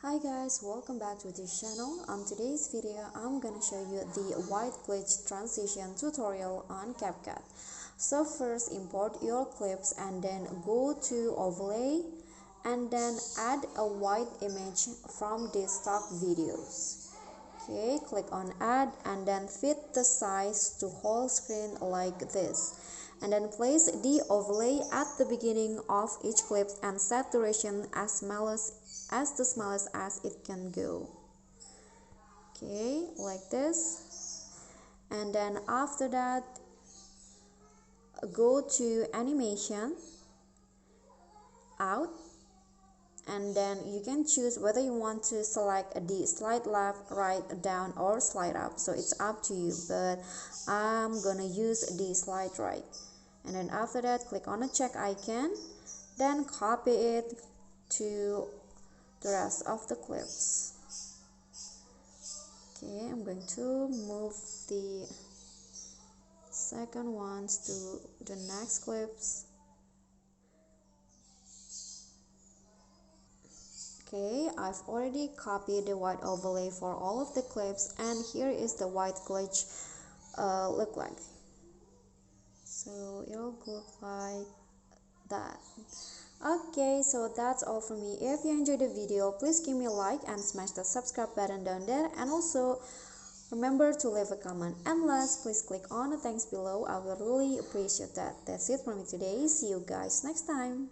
Hi guys, welcome back to this channel. On today's video, I'm gonna show you the white glitch transition tutorial on CapCut. So first, import your clips and then go to overlay and then add a white image from the stock videos. Okay, click on add and then fit the size to whole screen like this. And then place the overlay at the beginning of each clip and set duration as the smallest as it can go. Okay, like this. And then after that, go to animation, out, and then you can choose whether you want to select the slide left, right, down, or slide up. So it's up to you, but I'm gonna use the slide right. And then after that, click on the check icon, then copy it to the rest of the clips. Okay, I'm going to move the second ones to the next clips. Okay, I've already copied the white overlay for all of the clips, and here is the white glitch look like. So it'll look like that. Okay, so that's all from me. If you enjoyed the video, please give me a like and smash the subscribe button down there, and also remember to leave a comment. And last, please click on the thanks below. I will really appreciate that. That's it from me today. See you guys next time.